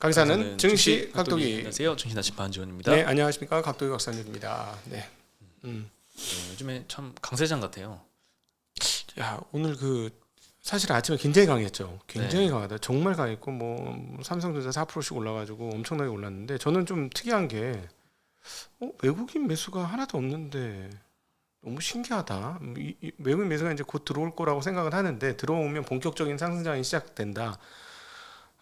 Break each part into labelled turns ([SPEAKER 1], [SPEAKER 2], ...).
[SPEAKER 1] 강사는 증시 각도기.
[SPEAKER 2] 안녕하세요. 증시나치 반지원입니다.
[SPEAKER 1] 네, 안녕하십니까. 각도기 박사님입니다. 네.
[SPEAKER 2] 요즘에 참 강세장 같아요.
[SPEAKER 1] 야, 오늘 사실 아침에 굉장히 강했죠. 굉장히
[SPEAKER 2] 네.
[SPEAKER 1] 강하다. 정말 강했고 뭐 삼성전자 4%씩 올라가지고 엄청나게 올랐는데 저는 좀 특이한 게 외국인 매수가 하나도 없는데 너무 신기하다. 외국인 매수가 이제 곧 들어올 거라고 생각은 하는데 들어오면 본격적인 상승장이 시작된다.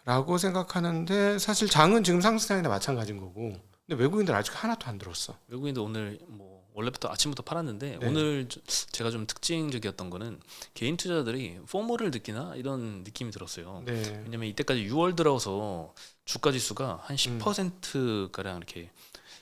[SPEAKER 1] 라고 생각하는데 사실 장은 지금 상승장이나 마찬가지인 거고 근데 외국인들 아직 하나도 안 들었어.
[SPEAKER 2] 외국인도 오늘 뭐 원래부터 아침부터 팔았는데
[SPEAKER 1] 네.
[SPEAKER 2] 오늘 제가 좀 특징적이었던 거는 개인 투자자들이 포모를 느끼나 이런 느낌이 들었어요.
[SPEAKER 1] 네.
[SPEAKER 2] 왜냐면 이때까지 6월 들어서 주가 지수가 한 10% 가량 이렇게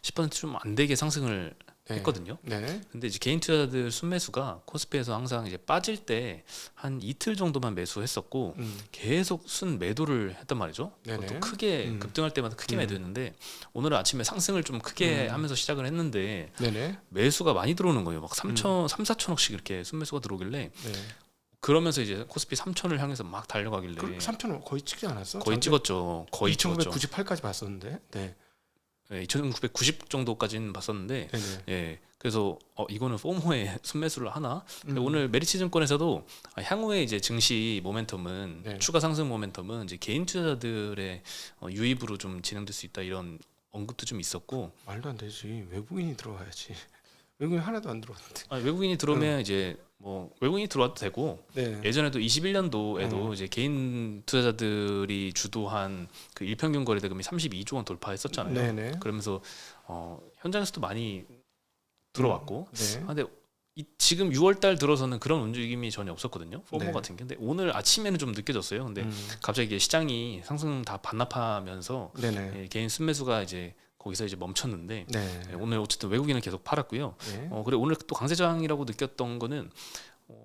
[SPEAKER 2] 10% 좀 안 되게 상승을
[SPEAKER 1] 네.
[SPEAKER 2] 했거든요.
[SPEAKER 1] 네.
[SPEAKER 2] 근데 이제 개인 투자자들 순매수가 코스피에서 항상 이제 빠질 때 한 이틀 정도만 매수했었고 계속 순 매도를 했단 말이죠.
[SPEAKER 1] 네네.
[SPEAKER 2] 그것도 크게 급등할 때마다 크게 매도했는데 오늘 아침에 상승을 좀 크게 하면서 시작을 했는데
[SPEAKER 1] 네네.
[SPEAKER 2] 매수가 많이 들어오는 거예요. 막 3, 4천억씩 이렇게 순매수가 들어오길래
[SPEAKER 1] 네.
[SPEAKER 2] 그러면서 이제 코스피 3천을 향해서 막 달려가길래
[SPEAKER 1] 3,000원 거의 찍지 않았어?
[SPEAKER 2] 거의 찍었죠. 거의 찍었죠.
[SPEAKER 1] 2998까지 봤었는데. 네.
[SPEAKER 2] 네, 2,990 정도까지는 봤었는데,
[SPEAKER 1] 네네.
[SPEAKER 2] 예, 그래서 이거는 포모에 순매수를 하나? 오늘 메리츠증권에서도 향후에 이제 증시 모멘텀은
[SPEAKER 1] 네.
[SPEAKER 2] 추가 상승 모멘텀은 이제 개인 투자자들의 유입으로 좀 진행될 수 있다 이런 언급도 좀 있었고,
[SPEAKER 1] 말도 안 되지. 외국인이 들어와야지. 외국인 하나도 안 들어왔는데.
[SPEAKER 2] 외국인이 들어오면 이제 뭐 외국인이 들어와도 되고
[SPEAKER 1] 네.
[SPEAKER 2] 예전에도 21년도에도 이제 개인 투자자들이 주도한 그 일평균 거래대금이 32조 원 돌파했었잖아요.
[SPEAKER 1] 네네.
[SPEAKER 2] 그러면서 현장에서도 많이 들어왔고
[SPEAKER 1] 네.
[SPEAKER 2] 근데 지금 6월 달 들어서는 그런 움직임이 전혀 없었거든요. 포모
[SPEAKER 1] 네.
[SPEAKER 2] 같은 게. 근데 오늘 아침에는 좀 느껴졌어요. 근데 갑자기 이게 시장이 상승 다 반납하면서
[SPEAKER 1] 네네.
[SPEAKER 2] 개인 순매수가 이제 거기서 이제 멈췄는데
[SPEAKER 1] 네.
[SPEAKER 2] 오늘 어쨌든 외국인은 계속 팔았고요.
[SPEAKER 1] 네.
[SPEAKER 2] 그리고 오늘 또 강세장이라고 느꼈던 거는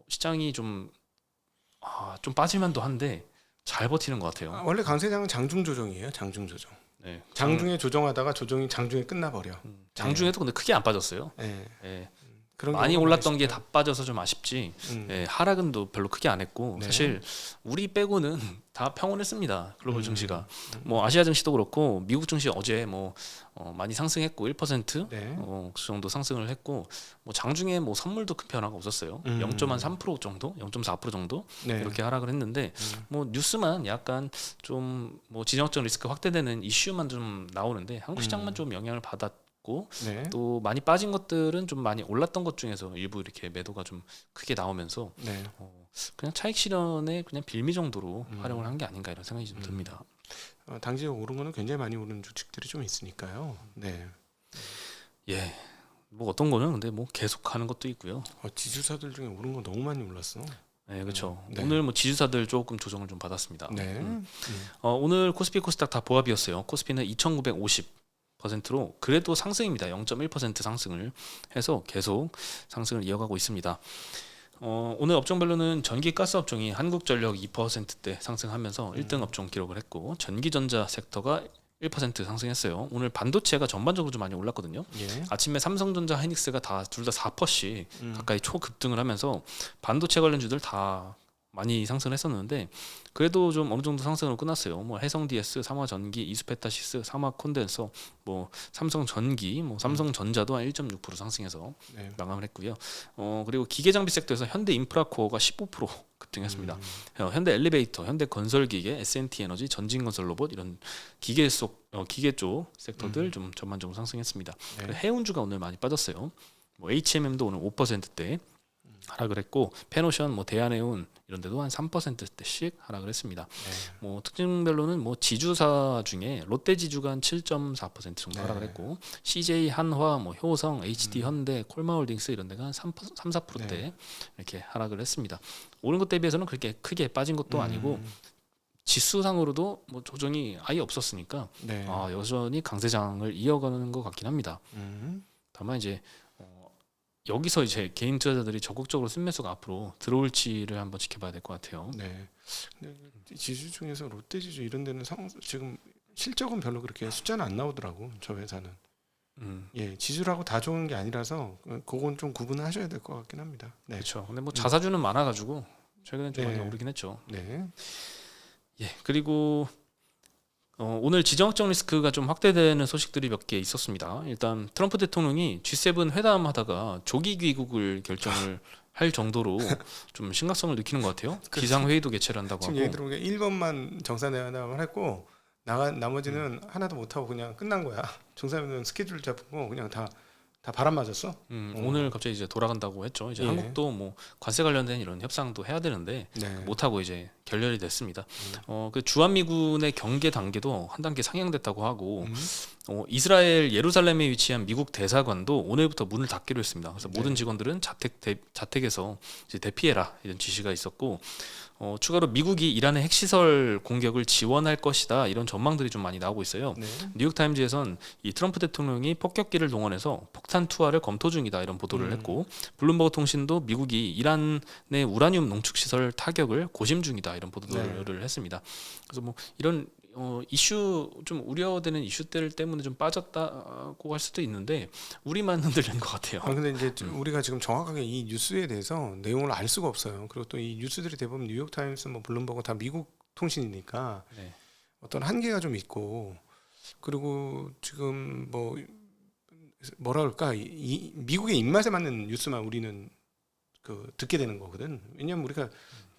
[SPEAKER 2] 시장이 좀 빠질만도 한데 잘 버티는 것 같아요.
[SPEAKER 1] 원래 강세장은 장중 조정이에요. 장중 조정.
[SPEAKER 2] 네.
[SPEAKER 1] 장중에 조정하다가 조정이 장중에 끝나버려.
[SPEAKER 2] 장중에도 근데 크게 안 빠졌어요.
[SPEAKER 1] 네.
[SPEAKER 2] 예.
[SPEAKER 1] 그런
[SPEAKER 2] 많이
[SPEAKER 1] 경우가
[SPEAKER 2] 올랐던 게
[SPEAKER 1] 있어요.
[SPEAKER 2] 다 빠져서 좀 아쉽지.
[SPEAKER 1] 음.
[SPEAKER 2] 예, 하락은 또 별로 크게 안 했고
[SPEAKER 1] 네.
[SPEAKER 2] 사실 우리 빼고는 다 평온했습니다. 글로벌 증시가. 뭐 아시아 증시도 그렇고 미국 증시 어제 뭐 많이 상승했고 1%
[SPEAKER 1] 네.
[SPEAKER 2] 그 정도 상승을 했고 뭐 장중에 뭐 선물도 큰 변화가 없었어요. 0.3% 정도, 0.4% 정도
[SPEAKER 1] 네.
[SPEAKER 2] 이렇게 하락을 했는데 뭐 뉴스만 약간 좀 뭐 지정학적 리스크 확대되는 이슈만 좀 나오는데 한국 시장만 좀 영향을 받았고
[SPEAKER 1] 네.
[SPEAKER 2] 또 많이 빠진 것들은 좀 많이 올랐던 것 중에서 일부 이렇게 매도가 좀 크게 나오면서
[SPEAKER 1] 네.
[SPEAKER 2] 그냥 차익 실현의 그냥 빌미 정도로 활용을 한 게 아닌가 이런 생각이 좀 듭니다.
[SPEAKER 1] 당시에 오른 거는 굉장히 많이 오른 주식들이 좀 있으니까요. 네.
[SPEAKER 2] 예, 뭐 어떤 거는 근데 뭐 계속 하는 것도 있고요.
[SPEAKER 1] 지주사들 중에 오른 거 너무 많이 올랐어.
[SPEAKER 2] 네, 그렇죠.
[SPEAKER 1] 네.
[SPEAKER 2] 오늘 뭐 지주사들 조금 조정을 좀 받았습니다.
[SPEAKER 1] 네.
[SPEAKER 2] 오늘 코스피 코스닥 다 보합이었어요. 코스피는 2,950%로 그래도 상승입니다. 0.1% 상승을 해서 계속 상승을 이어가고 있습니다. 오늘 업종별로는 전기 가스 업종이 한국전력 2%대 상승하면서 1등 업종 기록을 했고 전기전자 섹터가 1% 상승했어요. 오늘 반도체가 전반적으로 좀 많이 올랐거든요.
[SPEAKER 1] 예.
[SPEAKER 2] 아침에 삼성전자, 하이닉스가 다 둘 다 4%씩 가까이 초급등을 하면서 반도체 관련주들 다 많이 상승했었는데 그래도 좀 어느 정도 상승으로 끝났어요. 뭐 해성 DS, 삼화전기, 이수페타시스, 삼화콘덴서, 뭐 삼성전기, 뭐 삼성전자도 한 1.6% 상승해서
[SPEAKER 1] 네.
[SPEAKER 2] 마감을 했고요. 그리고 기계장비 섹터에서 현대인프라코어가 15% 급등했습니다. 현대 엘리베이터, 현대건설기계, S&T에너지, 전진건설로봇 이런 기계 쪽 섹터들 좀 전반적으로 상승했습니다.
[SPEAKER 1] 네.
[SPEAKER 2] 그리고 해운주가 오늘 많이 빠졌어요. 뭐 HMM도 오늘 5%대 하락을 했고 페노션, 뭐 대한해운 이런 데도 한 3%대씩 하락을 했습니다.
[SPEAKER 1] 네.
[SPEAKER 2] 뭐 특징별로는 뭐 지주사 중에 롯데지주가 한 7.4% 정도
[SPEAKER 1] 네.
[SPEAKER 2] 하락을 했고 CJ, 한화, 뭐 효성, HD 현대, 콜마홀딩스 이런 데가 한 3, 4%대
[SPEAKER 1] 네.
[SPEAKER 2] 이렇게 하락을 했습니다. 오른 것 대비해서는 그렇게 크게 빠진 것도 아니고 지수상으로도 뭐 조정이 아예 없었으니까
[SPEAKER 1] 네.
[SPEAKER 2] 여전히 강세장을 이어가는 것 같긴 합니다. 다만 이제 여기서 이제 개인 투자자들이 적극적으로 순매수가 앞으로 들어올지를 한번 지켜봐야 될 것 같아요.
[SPEAKER 1] 네. 근데 지주 중에서 롯데지주 이런 데는 지금 실적은 별로 그렇게 숫자는 안 나오더라고. 저 회사는. 예, 지주라고 다 좋은 게 아니라서 그건 좀 구분하셔야 될 것 같긴 합니다. 네.
[SPEAKER 2] 그렇죠. 근데 뭐 자사주는 많아가지고 최근에 좀
[SPEAKER 1] 네.
[SPEAKER 2] 많이 오르긴 했죠.
[SPEAKER 1] 네.
[SPEAKER 2] 예. 그리고 오늘 지정학적 리스크가 좀 확대되는 소식들이 몇 개 있었습니다. 일단 트럼프 대통령이 G7 회담하다가 조기 귀국을 결정을 할 정도로 좀 심각성을 느끼는 것 같아요. 기상 회의도 개최를 한다고
[SPEAKER 1] 지금
[SPEAKER 2] 하고.
[SPEAKER 1] 예를 들어 1번만 정상회담을 했고 나머지는 하나도 못 하고 그냥 끝난 거야. 정상회담 스케줄 잡은 거 그냥 다 바람 맞았어.
[SPEAKER 2] 오늘 갑자기 이제 돌아간다고 했죠. 이제
[SPEAKER 1] 예.
[SPEAKER 2] 한국도 뭐 관세 관련된 이런 협상도 해야 되는데
[SPEAKER 1] 네.
[SPEAKER 2] 못 하고 이제 결렬이 됐습니다. 그 주한미군의 경계 단계도 한 단계 상향됐다고 하고 이스라엘 예루살렘에 위치한 미국 대사관도 오늘부터 문을 닫기로 했습니다. 그래서
[SPEAKER 1] 네.
[SPEAKER 2] 모든 직원들은 자택에서 이제 대피해라 이런 지시가 있었고 추가로 미국이 이란의 핵시설 공격을 지원할 것이다 이런 전망들이 좀 많이 나오고 있어요.
[SPEAKER 1] 네.
[SPEAKER 2] 뉴욕타임즈에선 이 트럼프 대통령이 폭격기를 동원해서 폭탄 투하를 검토 중이다 이런 보도를 했고 블룸버그 통신도 미국이 이란의 우라늄 농축 시설 타격을 고심 중이다 이런 보도를 했습니다. 그래서 뭐 이런 이슈 좀 우려되는 이슈들 때문에 좀 빠졌다고 할 수도 있는데 우리만 흔들린 것 같아요.
[SPEAKER 1] 근데 이제 우리가 지금 정확하게 이 뉴스에 대해서 내용을 알 수가 없어요. 그리고 또 이 뉴스들이 대부분 뉴욕타임스, 뭐 블룸버그 다 미국 통신이니까
[SPEAKER 2] 네.
[SPEAKER 1] 어떤 한계가 좀 있고 그리고 지금 뭐라 그럴까 이 미국의 입맛에 맞는 뉴스만 우리는 듣게 되는 거거든. 왜냐하면 우리가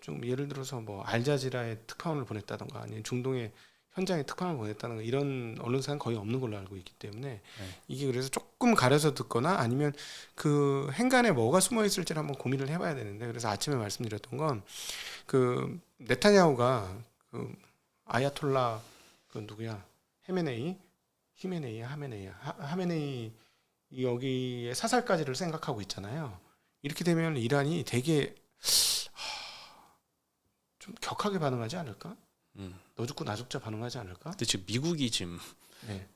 [SPEAKER 1] 좀 예를 들어서 뭐 알자지라에 특파원을 보냈다던가 아니면 중동에 현장에 특파원을 보냈다는 이런 언론사는 거의 없는 걸로 알고 있기 때문에 이게 그래서 조금 가려서 듣거나 아니면 그 행간에 뭐가 숨어 있을지를 한번 고민을 해봐야 되는데 그래서 아침에 말씀드렸던 건 그 네타냐후가 그 아야톨라 그 누구야 하메네이 여기에 사살까지를 생각하고 있잖아요. 이렇게 되면 이란이 되게 좀 격하게 반응하지 않을까? 너 죽고 나 죽자 반응하지 않을까?
[SPEAKER 2] 근데 지금 미국이 지금
[SPEAKER 1] 네.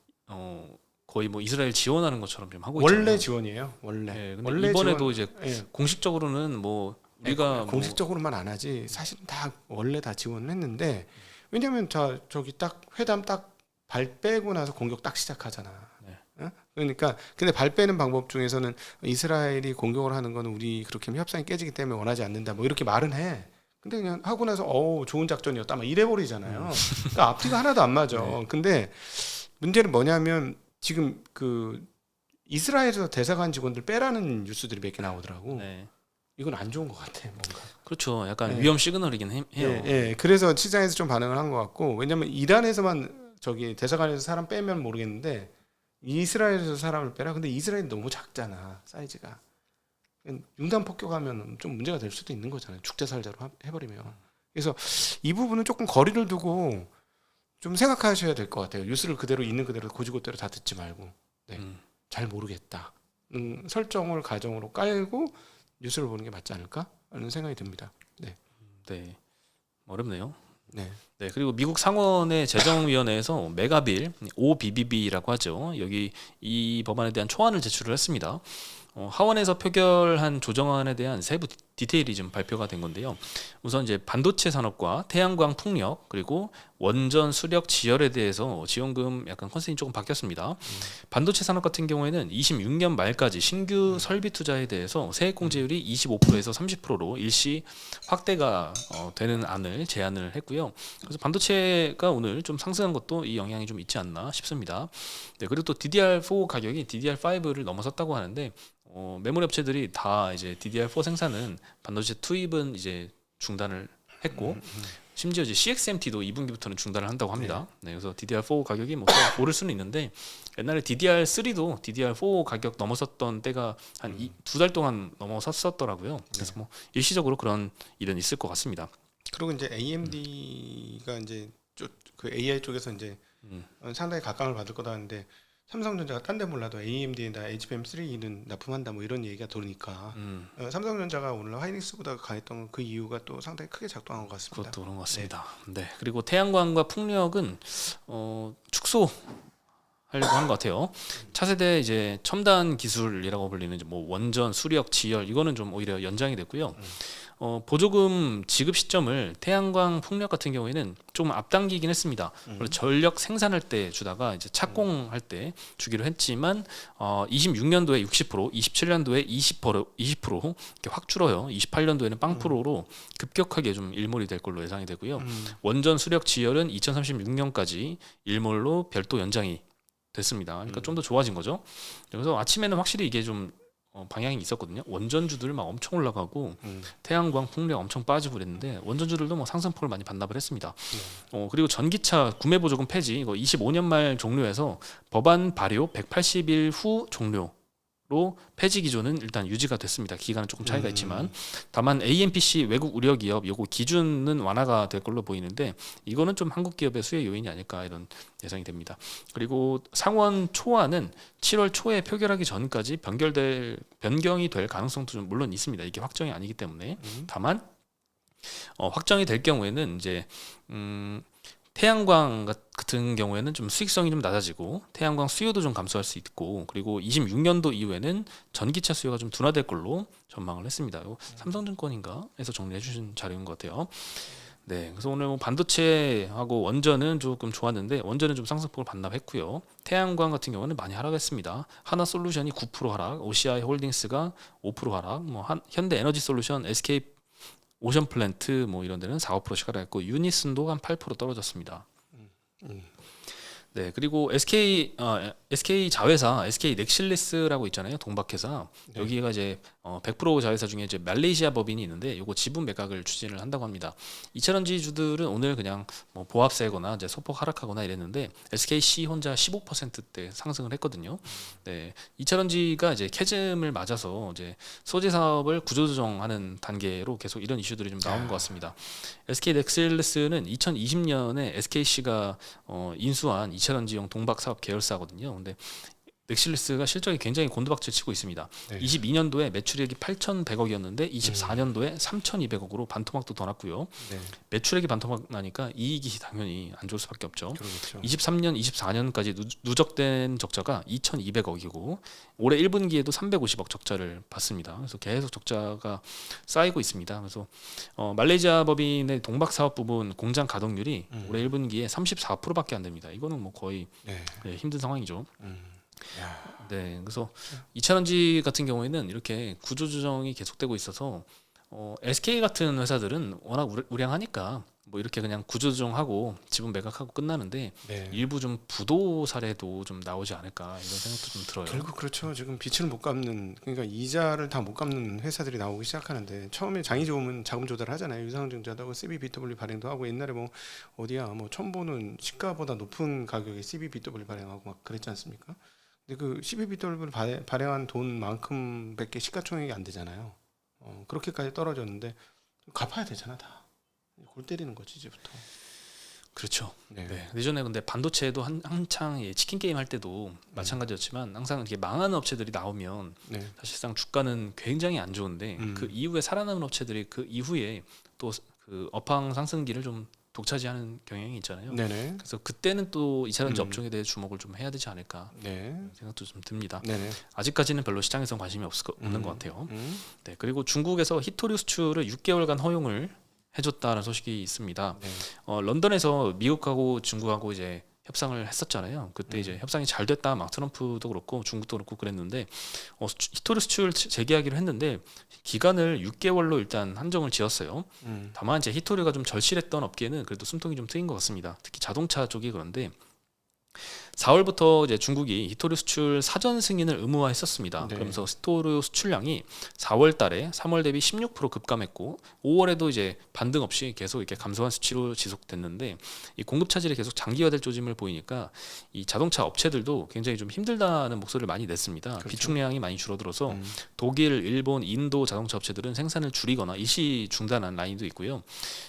[SPEAKER 2] 거의 뭐 이스라엘 지원하는 것처럼 지금 하고 있잖아요.
[SPEAKER 1] 원래 지원이에요. 원래.
[SPEAKER 2] 네, 근데
[SPEAKER 1] 원래
[SPEAKER 2] 이번에도
[SPEAKER 1] 지원,
[SPEAKER 2] 이제
[SPEAKER 1] 예.
[SPEAKER 2] 공식적으로는 뭐 우리가
[SPEAKER 1] 공식적으로만 안 하지 사실은 다 원래 다 지원을 했는데 왜냐면 저기 딱 회담 딱 발 빼고 나서 공격 딱 시작하잖아.
[SPEAKER 2] 네.
[SPEAKER 1] 어? 그러니까 근데 발 빼는 방법 중에서는 이스라엘이 공격을 하는 거는 우리 그렇게 하면 협상이 깨지기 때문에 원하지 않는다. 뭐 이렇게 말은 해. 근데 그냥 하고 나서 좋은 작전이었다 막 이래 버리잖아요. 그러니까 앞뒤가 하나도 안 맞아.
[SPEAKER 2] 네.
[SPEAKER 1] 근데 문제는 뭐냐면 지금 그 이스라엘에서 대사관 직원들 빼라는 뉴스들이 몇 개 나오더라고.
[SPEAKER 2] 네.
[SPEAKER 1] 이건 안 좋은 것 같아. 뭔가.
[SPEAKER 2] 그렇죠. 약간
[SPEAKER 1] 네.
[SPEAKER 2] 위험 시그널이긴 해요.
[SPEAKER 1] 예. 그래서 시장에서 좀 반응을 한 것 같고 왜냐면 이란에서만 저기 대사관에서 사람 빼면 모르겠는데 이스라엘에서 사람을 빼라. 근데 이스라엘이 너무 작잖아. 사이즈가. 융단 폭격하면 좀 문제가 될 수도 있는 거잖아요. 죽자살자로 해버리면. 그래서 이 부분은 조금 거리를 두고 좀 생각하셔야 될 것 같아요. 뉴스를 그대로 있는 그대로 고지고대로 다 듣지 말고. 네. 잘 모르겠다. 설정을 가정으로 깔고 뉴스를 보는 게 맞지 않을까? 하는 생각이 듭니다. 네.
[SPEAKER 2] 네. 어렵네요.
[SPEAKER 1] 네.
[SPEAKER 2] 네, 그리고 미국 상원의 재정위원회에서 메가빌 OBBB라고 하죠. 여기 이 법안에 대한 초안을 제출을 했습니다. 하원에서 표결한 조정안에 대한 세부 디테일이 좀 발표가 된 건데요. 우선 이제 반도체 산업과 태양광 풍력 그리고 원전 수력 지열에 대해서 지원금 약간 컨셉이 조금 바뀌었습니다. 반도체 산업 같은 경우에는 26년 말까지 신규 설비 투자에 대해서 세액 공제율이 25%에서 30%로 일시 확대가 되는 안을 제안을 했고요. 그래서 반도체가 오늘 좀 상승한 것도 이 영향이 좀 있지 않나 싶습니다. 네, 그리고 또 DDR4 가격이 DDR5를 넘어섰다고 하는데 메모리 업체들이 다 이제 DDR4 생산은 반도체 투입은 이제 중단을 했고 심지어 이제 CXMT도 2분기부터는 중단을 한다고 합니다. 네, 그래서 DDR4 가격이 뭐 또 오를 수는 있는데 옛날에 DDR3도 DDR4 가격 넘어섰던 때가 한 2달 동안 넘어섰었더라고요. 그래서 뭐 일시적으로 그런 일은 있을 것 같습니다.
[SPEAKER 1] 그리고 이제 AMD가 이제 그 AI 쪽에서 이제 상당히 각광을 받을 거다 하는데 삼성전자가 딴 데 몰라도 AMD에다 HBM3는 납품한다 뭐 이런 얘기가 돌으니까 삼성전자가 오늘 하이닉스보다 강했던 그 이유가 또 상당히 크게 작동한 것 같습니다.
[SPEAKER 2] 그것도 그런 것 같습니다. 네. 그리고 태양광과 풍력은 축소하려고 하는 것 같아요. 차세대 이제 첨단 기술이라고 불리는 이제 뭐 원전, 수력, 지열 이거는 좀 오히려 연장이 됐고요. 보조금 지급 시점을 태양광 풍력 같은 경우에는 좀 앞당기긴 했습니다. 원래 전력 생산할 때 주다가 이제 착공할 때 주기로 했지만 26년도에 60%, 27년도에 20% 이렇게 확 줄어요. 28년도에는 0%로 급격하게 좀 일몰이 될 걸로 예상이 되고요. 원전 수력 지열은 2036년까지 일몰로 별도 연장이 됐습니다. 그러니까 좀 더 좋아진 거죠. 그래서 아침에는 확실히 이게 좀 방향이 있었거든요. 원전주들 막 엄청 올라가고 태양광 풍력 엄청 빠지고 그랬는데 원전주들도 뭐 상승폭을 많이 반납을 했습니다. 그리고 전기차 구매 보조금 폐지 이거 25년 말 종료해서 법안 발효 180일 후 종료로 폐지 기준은 일단 유지가 됐습니다. 기간은 조금 차이가 있지만 다만 AMPC 외국 우려 기업 요거 기준은 완화가 될 걸로 보이는데 이거는 좀 한국 기업의 수혜 요인이 아닐까 이런 예상이 됩니다. 그리고 상원 초안은 7월 초에 표결하기 전까지 변경이 될 가능성도 좀 물론 있습니다. 이게 확정이 아니기 때문에 다만 확정이 될 경우에는 이제 태양광 같은 경우에는 좀 수익성이 좀 낮아지고 태양광 수요도 좀 감소할 수 있고 그리고 26년도 이후에는 전기차 수요가 좀 둔화될 걸로 전망을 했습니다. 삼성증권인가에서 정리해 주신 자료인 것 같아요. 네, 그래서 오늘 뭐 반도체하고 원전은 조금 좋았는데 원전은 좀 상승폭을 반납했고요. 태양광 같은 경우는 많이 하락했습니다. 하나솔루션이 9% 하락, OCI 홀딩스가 5% 하락, 뭐 현대에너지솔루션, SK 오션플랜트 뭐 이런 데는 4, 5%씩 하락했고 유니슨도 한 8% 떨어졌습니다. 네, 그리고 SK 자회사 SK 넥실리스라고 있잖아요. 동박회사.
[SPEAKER 1] 네.
[SPEAKER 2] 여기가 이제 100% 자회사 중에 이제 말레이시아 법인이 있는데 요거 지분 매각을 추진을 한다고 합니다. 이차전지주들은 오늘 그냥 뭐 보합세거나 이제 소폭 하락하거나 이랬는데 SKC 혼자 15%대 상승을 했거든요. 네, 이차전지가 이제 캐즘을 맞아서 이제 소재 사업을 구조조정하는 단계로 계속 이런 이슈들이 좀 나오는 것 같습니다. SK 넥실리스는 2020년에 SKC가 인수한 이차전지용 동박 사업 계열사거든요. 근데 넥실리스가 실적이 굉장히 곤두박질 치고 있습니다.
[SPEAKER 1] 네.
[SPEAKER 2] 22년도에 매출액이 8,100억이었는데 24년도에 3,200억으로 반토막도 더 났고요.
[SPEAKER 1] 네.
[SPEAKER 2] 매출액이 반토막 나니까 이익이 당연히 안 좋을 수밖에 없죠.
[SPEAKER 1] 그러겠죠.
[SPEAKER 2] 23년, 24년까지 누적된 적자가 2,200억이고 올해 1분기에도 350억 적자를 봤습니다. 그래서 계속 적자가 쌓이고 있습니다. 그래서 말레이시아 법인의 동박 사업 부분 공장 가동률이 올해 1분기에 34%밖에 안 됩니다. 이거는 뭐 거의
[SPEAKER 1] 네.
[SPEAKER 2] 힘든 상황이죠.
[SPEAKER 1] 야.
[SPEAKER 2] 네, 그래서 이차전지 같은 경우에는 이렇게 구조조정이 계속되고 있어서 SK 같은 회사들은 워낙 우량하니까 뭐 이렇게 그냥 구조조정하고 지분 매각하고 끝나는데
[SPEAKER 1] 네.
[SPEAKER 2] 일부 좀 부도 사례도 좀 나오지 않을까 이런 생각도 좀 들어요.
[SPEAKER 1] 결국 그렇죠. 지금 빚을 못 갚는 그러니까 이자를 다 못 갚는 회사들이 나오기 시작하는데 처음에 장이 좋으면 자금 조달을 하잖아요. 유상증자도 하고 CBBW 발행도 하고 옛날에 뭐 어디야 뭐 처음 보는 시가보다 높은 가격에 CBBW 발행하고 막 그랬지 않습니까? 근데 그 CBBW 발행한 돈만큼밖에 시가총액이 안 되잖아요. 그렇게까지 떨어졌는데 갚아야 되잖아 다. 골 때리는 거지 이제부터.
[SPEAKER 2] 그렇죠.
[SPEAKER 1] 네.
[SPEAKER 2] 네. 예전에 근데 반도체도 한창 치킨 게임 할 때도 마찬가지였지만 항상 이렇게 망하는 업체들이 나오면
[SPEAKER 1] 네.
[SPEAKER 2] 사실상 주가는 굉장히 안 좋은데 그 이후에 살아남은 업체들이 그 이후에 또 그 업황 상승기를 좀 독차지하는 경향이 있잖아요.
[SPEAKER 1] 네네.
[SPEAKER 2] 그래서 그때는 또 이차전지 업종에 대해 주목을 좀 해야 되지 않을까
[SPEAKER 1] 네.
[SPEAKER 2] 생각도 좀 듭니다.
[SPEAKER 1] 네네.
[SPEAKER 2] 아직까지는 별로 시장에서 관심이 없는 것 같아요.
[SPEAKER 1] 음.
[SPEAKER 2] 네, 그리고 중국에서 히토류 수출을 6개월간 허용을 해줬다는 소식이 있습니다.
[SPEAKER 1] 네.
[SPEAKER 2] 런던에서 미국하고 중국하고 이제 협상을 했었잖아요. 그때 이제 협상이 잘 됐다 막 트럼프도 그렇고 중국도 그렇고 그랬는데 히토류 수출 재개하기로 했는데 기간을 6개월로 일단 한정을 지었어요. 다만 이제 히토류가 좀 절실했던 업계는 그래도 숨통이 좀 트인 것 같습니다. 특히 자동차 쪽이 그런데 4월부터 이제 중국이 히토류 수출 사전 승인을 의무화했었습니다.
[SPEAKER 1] 네.
[SPEAKER 2] 그러면서 히토류 수출량이 4월 달에 3월 대비 16% 급감했고 5월에도 이제 반등 없이 계속 이렇게 감소한 수치로 지속됐는데 이 공급 차질이 계속 장기화될 조짐을 보이니까 이 자동차 업체들도 굉장히 좀 힘들다는 목소리를 많이 냈습니다.
[SPEAKER 1] 그렇죠.
[SPEAKER 2] 비축량이 많이 줄어들어서 독일, 일본, 인도 자동차 업체들은 생산을 줄이거나 일시 중단한 라인도 있고요.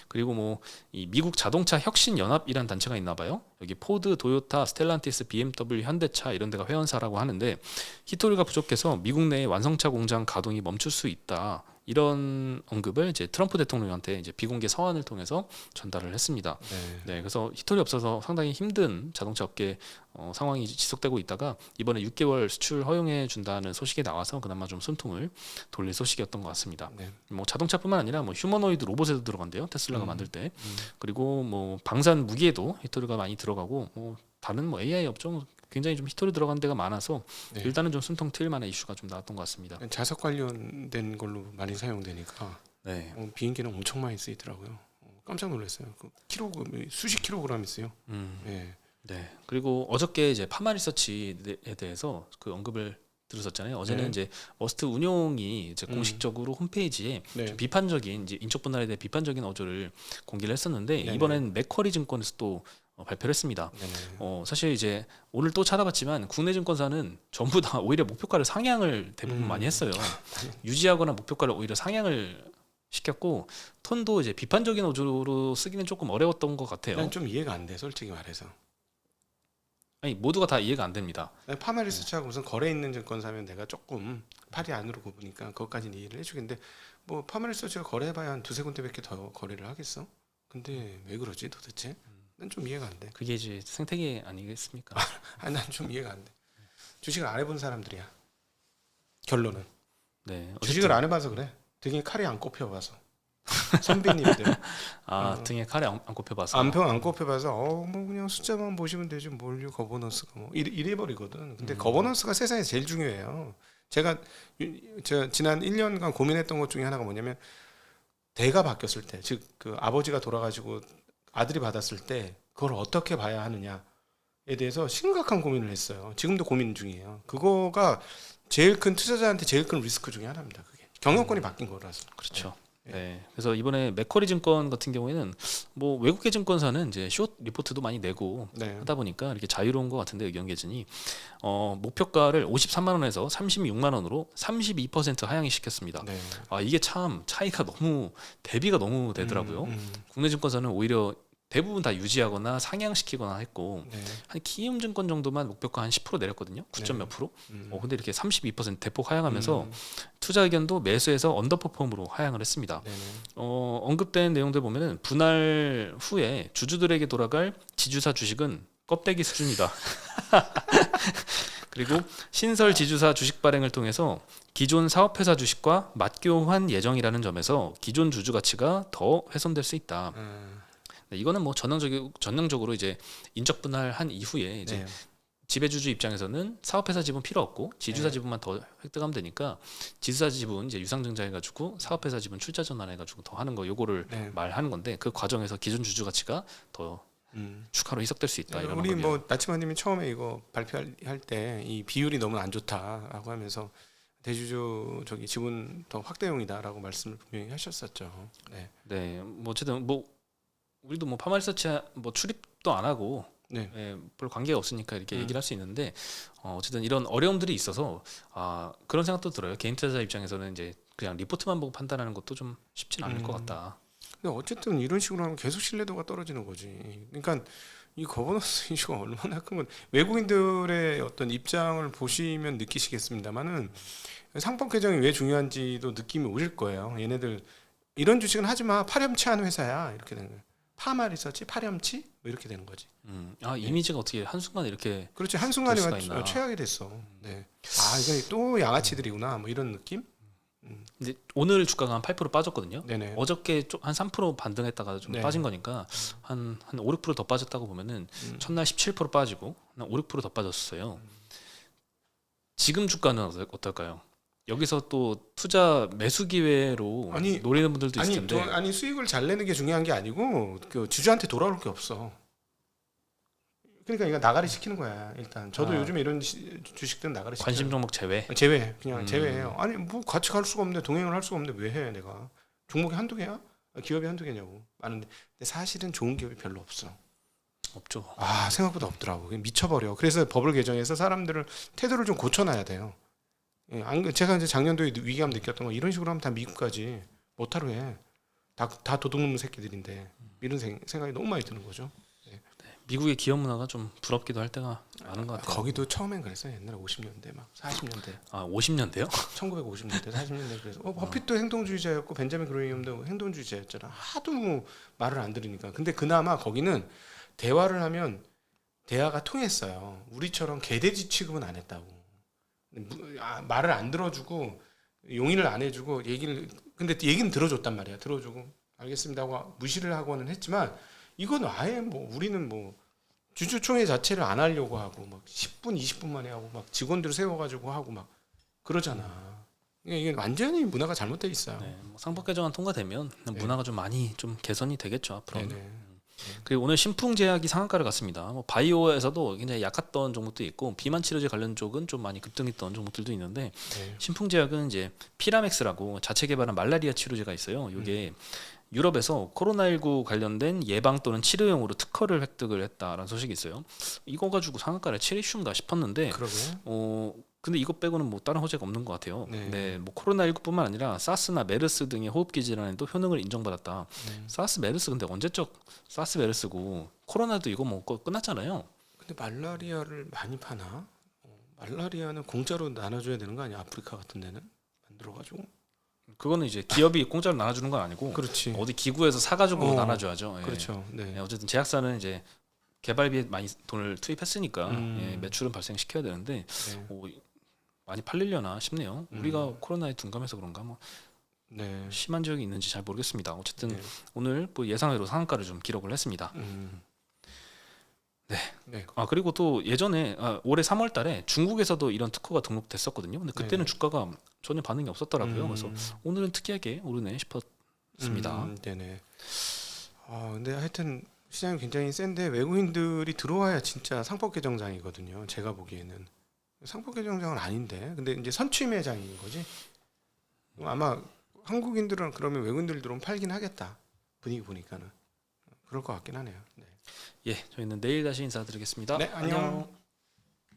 [SPEAKER 2] 그리고 뭐 이 미국 자동차 혁신 연합이라는 단체가 있나 봐요. 여기 포드, 도요타, 스텔란티스, BMW, 현대차 이런 데가 회원사라고 하는데 히토류가 부족해서 미국 내에 완성차 공장 가동이 멈출 수 있다. 이런 언급을 이제 트럼프 대통령한테 이제 비공개 서한을 통해서 전달을 했습니다.
[SPEAKER 1] 네.
[SPEAKER 2] 네, 그래서 히토리 없어서 상당히 힘든 자동차 업계 상황이 지속되고 있다가 이번에 6개월 수출 허용해 준다는 소식이 나와서 그나마 좀 숨통을 돌릴 소식이었던 것 같습니다.
[SPEAKER 1] 네.
[SPEAKER 2] 뭐 자동차뿐만 아니라 뭐 휴머노이드 로봇에도 들어간대요. 테슬라가 만들 때.
[SPEAKER 1] 음.
[SPEAKER 2] 그리고 뭐 방산 무기에도 히토리가 많이 들어가고 뭐 다른 뭐 AI 업종 굉장히 좀 히토리 들어간 데가 많아서
[SPEAKER 1] 네.
[SPEAKER 2] 일단은 좀 숨통 트일 만한 이슈가 좀 나왔던 것 같습니다.
[SPEAKER 1] 자석 관련된 걸로 많이 사용되니까
[SPEAKER 2] 네.
[SPEAKER 1] 비행기는 엄청 많이 쓰이더라고요. 깜짝 놀랐어요. 수십 킬로그램 있어요. 네.
[SPEAKER 2] 네. 그리고 어저께 이제 파마 리서치에 대해서 그 언급을 들으셨잖아요. 어제는
[SPEAKER 1] 네.
[SPEAKER 2] 이제 머스트 운용이 이제 공식적으로 홈페이지에
[SPEAKER 1] 네.
[SPEAKER 2] 좀 비판적인 이제 인적 분할에 대해 비판적인 어조를 공개를 했었는데
[SPEAKER 1] 네네.
[SPEAKER 2] 이번엔 맥쿼리 증권에서 또 발표를 했습니다.
[SPEAKER 1] 네네.
[SPEAKER 2] 사실 이제 오늘 또 찾아봤지만 국내 증권사는 전부 다 오히려 목표가를 상향을 대부분 많이 했어요. 유지하거나 목표가를 오히려 상향을 시켰고 톤도 이제 비판적인 어조로 쓰기는 조금 어려웠던 것 같아요.
[SPEAKER 1] 난 좀 이해가 안 돼, 솔직히 말해서.
[SPEAKER 2] 아니 모두가 다 이해가 안 됩니다.
[SPEAKER 1] 파마 리서치하고 무슨 거래 있는 증권 사면 내가 조금 팔이 안으로 굽으니까 그것까지는 이해를 해주겠는데 뭐 파마 리서치가 거래해봐야 한 두세 군데밖에 더 거래를 하겠어? 근데 왜 그러지 도대체? 난 좀 이해가 안 돼.
[SPEAKER 2] 그게 이제 생태계 아니겠습니까?
[SPEAKER 1] 난 좀 이해가 안 돼. 주식을 안 해본 사람들이야. 결론은.
[SPEAKER 2] 네.
[SPEAKER 1] 주식을 안 해봐서 그래. 등에 칼이 안 꼽혀봐서. 선배님들.
[SPEAKER 2] 등에 칼에 안 꼽혀봐서.
[SPEAKER 1] 안 꼽혀봐서 뭐 그냥 숫자만 보시면 되지 뭘요 거버넌스가 뭐 이래 버리거든. 근데 거버넌스가 세상에 제일 중요해요. 제가 지난 1년간 고민했던 것 중에 하나가 뭐냐면 대가 바뀌었을 때, 즉 그 아버지가 돌아가지고 아들이 받았을 때 그걸 어떻게 봐야 하느냐에 대해서 심각한 고민을 했어요. 지금도 고민 중이에요. 그거가 제일 큰 투자자한테 제일 큰 리스크 중에 하나입니다. 그게 경영권이 바뀐 거라서.
[SPEAKER 2] 그렇죠.
[SPEAKER 1] 네.
[SPEAKER 2] 네. 그래서 이번에 맥쿼리 증권 같은 경우에는 뭐 외국계 증권사는 이제 숏 리포트도 많이 내고
[SPEAKER 1] 네.
[SPEAKER 2] 하다 보니까 이렇게 자유로운 것 같은데 의견 개진이 목표가를 53만 원에서 36만 원으로 32% 하향이 시켰습니다.
[SPEAKER 1] 네.
[SPEAKER 2] 이게 참 차이가 너무 대비가 너무 되더라고요. 국내 증권사는 오히려 대부분 다 유지하거나 상향시키거나 했고
[SPEAKER 1] 네.
[SPEAKER 2] 한 키움증권 정도만 목표가 한 10% 내렸거든요. 9점 몇 프로. 근데 이렇게 32% 대폭 하향하면서 투자 의견도 매수에서 언더퍼폼으로 하향을 했습니다.
[SPEAKER 1] 네네.
[SPEAKER 2] 언급된 내용들 보면은 분할 후에 주주들에게 돌아갈 지주사 주식은 껍데기 수준이다. 그리고 신설 지주사 주식 발행을 통해서 기존 사업회사 주식과 맞교환 예정이라는 점에서 기존 주주 가치가 더 훼손될 수 있다. 네, 이거는 뭐 전형적으로 이제 인적 분할한 이후에 이제
[SPEAKER 1] 네.
[SPEAKER 2] 지배주주 입장에서는 사업회사 지분 필요 없고 지주사
[SPEAKER 1] 네.
[SPEAKER 2] 지분만 더 획득하면 되니까 지주사 지분 이제 유상증자해가지고 사업회사 지분 출자 전환해가지고 더 하는 거 요거를
[SPEAKER 1] 네.
[SPEAKER 2] 말하는 건데 그 과정에서 기존 주주 가치가 더 추가로 희석될 수 있다 이런
[SPEAKER 1] 우리
[SPEAKER 2] 언급이에요.
[SPEAKER 1] 뭐 나치마님이 처음에 이거 발표할 때 이 비율이 너무 안 좋다라고 하면서 대주주 지분 더 확대용이다라고 말씀을 분명히 하셨었죠. 네.
[SPEAKER 2] 네, 뭐 어쨌든 뭐 우리도 뭐 파마 리서치 뭐 출입도 안 하고
[SPEAKER 1] 네.
[SPEAKER 2] 별 관계가 없으니까 이렇게 얘기를 할 수 있는데 어쨌든 이런 어려움들이 있어서 그런 생각도 들어요. 개인 투자자 입장에서는 이제 그냥 리포트만 보고 판단하는 것도 좀 쉽지는 않을 것 같다.
[SPEAKER 1] 근데 어쨌든 이런 식으로 하면 계속 신뢰도가 떨어지는 거지. 그러니까 이 거버넌스 이슈가 얼마나 큰 건 외국인들의 어떤 입장을 보시면 느끼시겠습니다만은 상법 개정이 왜 중요한지도 느낌이 오실 거예요. 얘네들 이런 주식은 하지 마. 파렴치한 회사야. 이렇게 되는 거예요. 파마 리서치, 파렴치 뭐 이렇게 되는 거지.
[SPEAKER 2] 이미지가 어떻게 한순간에 이렇게
[SPEAKER 1] 그렇지 한순간에
[SPEAKER 2] 될 수가 있나.
[SPEAKER 1] 최악이 됐어. 네. 이거 또 양아치들이구나. 뭐 이런 느낌?
[SPEAKER 2] 근데 오늘 주가가 한 8% 빠졌거든요.
[SPEAKER 1] 네네.
[SPEAKER 2] 어저께 한 3% 반등했다가 좀
[SPEAKER 1] 네.
[SPEAKER 2] 빠진 거니까 한 5, 6%더 빠졌다고 보면은 첫날 17% 빠지고 한 5, 6%더 빠졌어요. 지금 주가는 어떨까요? 여기서 또 투자 매수 기회로 노리는 분들도 있을 텐데.
[SPEAKER 1] 수익을 잘 내는 게 중요한 게 아니고 그 주주한테 돌아올 게 없어. 그러니까 이거 나가리 시키는 거야. 일단 저도 요즘에 이런 주식들은 나가리 시켜.
[SPEAKER 2] 관심 종목 제외.
[SPEAKER 1] 그냥 제외해요. 아니 뭐 같이 갈 수가 없는데 동행을 할 수가 없는데 왜 해 내가? 종목이 한두 개야? 기업이 한두 개냐고. 많은데 근데 사실은 좋은 기업이 별로 없어.
[SPEAKER 2] 없죠.
[SPEAKER 1] 생각보다 없더라고. 미쳐버려. 그래서 법을 개정해서 사람들을 태도를 좀 고쳐놔야 돼요. 제가 이제 작년도에 위기감 느꼈던 거 이런 식으로 하면 다 미국까지 못하러 해. 다 도둑놈 새끼들인데 이런 생각이 너무 많이 드는 거죠.
[SPEAKER 2] 미국의 기업 문화가 좀 부럽기도 할 때가 많은 것 같아요.
[SPEAKER 1] 거기도 처음엔 그랬어요. 옛날에 50년대 막 40년대,
[SPEAKER 2] 아 50년대요?
[SPEAKER 1] 1950년대, 40년대 그래서 버핏도 행동주의자였고 벤자민 그레이엄도 행동주의자였잖아. 하도 뭐 말을 안 들으니까. 근데 그나마 거기는 대화를 하면 대화가 통했어요. 우리처럼 개돼지 취급은 안 했다고. 말을 안 들어주고 용인을 안 해주고 근데 얘기는 들어줬단 말이야. 들어주고 알겠습니다 하고 무시를 하고는 했지만 이건 아예 뭐 우리는 뭐 주주총회 자체를 안 하려고 하고 막 10분 20분 만에 하고 막 직원들 세워가지고 하고 막 그러잖아. 이게 완전히 문화가 잘못돼 있어요.
[SPEAKER 2] 네, 뭐 상법 개정안 통과되면 문화가 좀 많이 좀 개선이 되겠죠 앞으로.
[SPEAKER 1] 네네.
[SPEAKER 2] 그리고 오늘 신풍제약이 상한가를 갔습니다. 뭐 바이오에서도 굉장히 약했던 종목도 있고 비만 치료제 관련 쪽은 좀 많이 급등했던 종목들도 있는데
[SPEAKER 1] 네.
[SPEAKER 2] 신풍제약은 이제 피라맥스라고 자체 개발한 말라리아 치료제가 있어요. 이게 유럽에서 코로나19 관련된 예방 또는 치료용으로 특허를 획득을 했다라는 소식이 있어요. 이거 가지고 상한가를 칠 이슈인가 싶었는데
[SPEAKER 1] 그러게요.
[SPEAKER 2] 근데 이것 빼고는 뭐 다른 호재가 없는 것 같아요.
[SPEAKER 1] 네.
[SPEAKER 2] 네, 뭐 코로나19뿐만 아니라 사스나 메르스 등의 호흡기 질환에도 효능을 인정받았다. 사스 메르스 근데 언제적 사스 메르스고 코로나도 이거 뭐 끝났잖아요.
[SPEAKER 1] 근데 말라리아를 많이 파나? 말라리아는 공짜로 나눠줘야 되는 거 아니야? 아프리카 같은 데는 만들어가지고.
[SPEAKER 2] 그거는 이제 기업이 공짜로 나눠주는 건 아니고
[SPEAKER 1] 그렇지.
[SPEAKER 2] 어디 기구에서 사가지고 나눠줘야죠. 예.
[SPEAKER 1] 그렇죠. 네.
[SPEAKER 2] 예, 어쨌든 제약사는 이제 개발비에 많이 돈을 투입했으니까 예, 매출은 발생시켜야 되는데
[SPEAKER 1] 네.
[SPEAKER 2] 많이 팔리려나 싶네요. 우리가 코로나에 둔감해서 그런가 뭐
[SPEAKER 1] 네.
[SPEAKER 2] 심한 지역이 있는지 잘 모르겠습니다. 어쨌든
[SPEAKER 1] 네.
[SPEAKER 2] 오늘 뭐 예상외로 상한가를 좀 기록을 했습니다. 네.
[SPEAKER 1] 네.
[SPEAKER 2] 아 그리고 또 예전에 올해 3월달에 중국에서도 이런 특허가 등록됐었거든요. 근데 그때는 주가가 전혀 반응이 없었더라고요. 그래서 오늘은 특이하게 오르네 싶었습니다.
[SPEAKER 1] 네네. 근데 하여튼 시장이 굉장히 센데 외국인들이 들어와야 진짜 상법 개정장이거든요. 제가 보기에는 상법 개정장은 아닌데, 근데 이제 선취매장인 거지. 아마 한국인들은 그러면 외국인들 들어오면 팔긴 하겠다. 분위기 보니까는 그럴 것 같긴 하네요. 네.
[SPEAKER 2] 예, 저희는 내일 다시 인사드리겠습니다.
[SPEAKER 1] 네, 안녕.